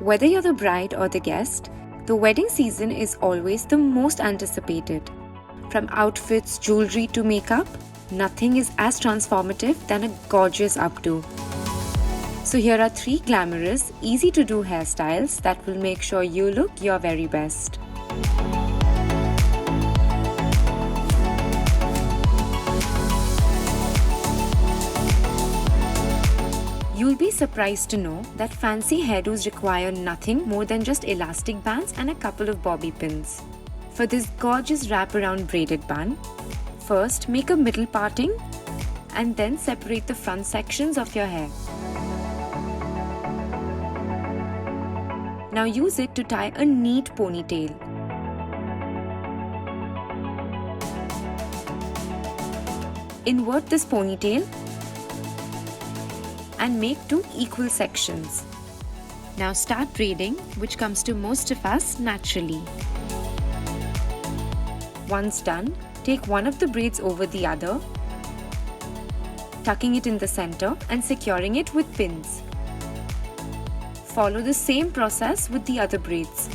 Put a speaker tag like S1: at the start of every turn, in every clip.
S1: Whether you're the bride or the guest, the wedding season is always the most anticipated. From outfits, jewelry to makeup, nothing is as transformative than a gorgeous updo. So here are 3 glamorous, easy to do hairstyles that will make sure you look your very best. You'll be surprised to know that fancy hairdos require nothing more than just elastic bands and a couple of bobby pins. For this gorgeous wraparound braided bun, first make a middle parting and then separate the front sections of your hair. Now use it to tie a neat ponytail. Invert this ponytail and make 2 equal sections. Now start braiding, which comes to most of us naturally. Once done, take one of the braids over the other, tucking it in the center and securing it with pins. Follow the same process with the other braids.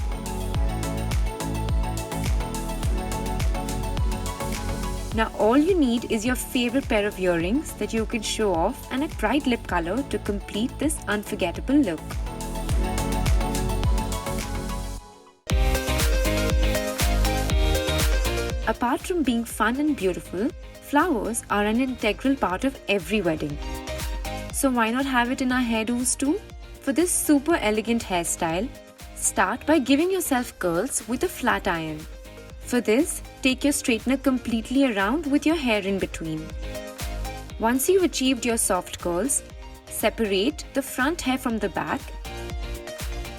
S1: Now all you need is your favorite pair of earrings that you can show off and a bright lip color to complete this unforgettable look. Apart from being fun and beautiful, flowers are an integral part of every wedding. So why not have it in our hairdos too? For this super elegant hairstyle, start by giving yourself curls with a flat iron. For this, take your straightener completely around with your hair in between. Once you've achieved your soft curls, separate the front hair from the back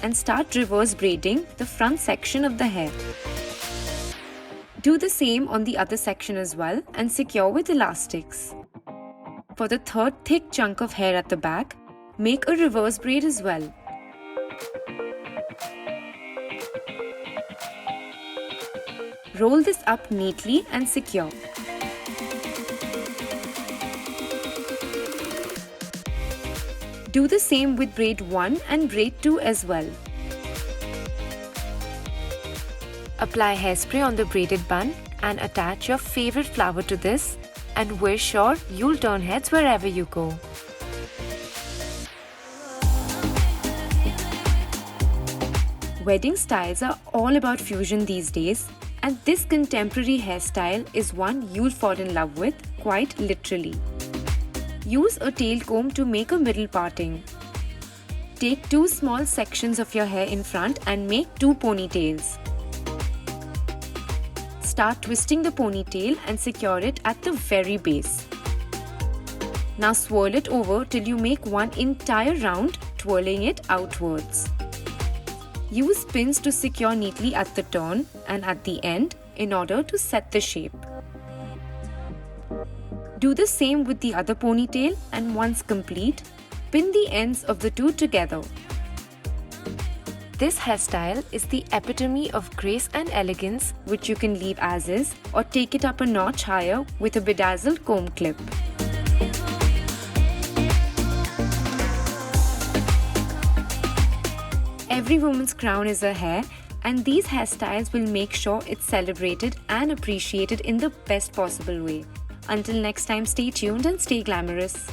S1: and start reverse braiding the front section of the hair. Do the same on the other section as well and secure with elastics. For the third thick chunk of hair at the back, make a reverse braid as well. Roll this up neatly and secure. Do the same with braid 1 and braid 2 as well. Apply hairspray on the braided bun and attach your favorite flower to this, and we're sure you'll turn heads wherever you go. Wedding styles are all about fusion these days, and this contemporary hairstyle is one you'll fall in love with, quite literally. Use a tail comb to make a middle parting. Take 2 small sections of your hair in front and make 2 ponytails. Start twisting the ponytail and secure it at the very base. Now swirl it over till you make one entire round, twirling it outwards. Use pins to secure neatly at the turn and at the end in order to set the shape. Do the same with the other ponytail, and once complete, pin the ends of the 2 together. This hairstyle is the epitome of grace and elegance, which you can leave as is or take it up a notch higher with a bedazzled comb clip. Every woman's crown is her hair, and these hairstyles will make sure it's celebrated and appreciated in the best possible way. Until next time, stay tuned and stay glamorous.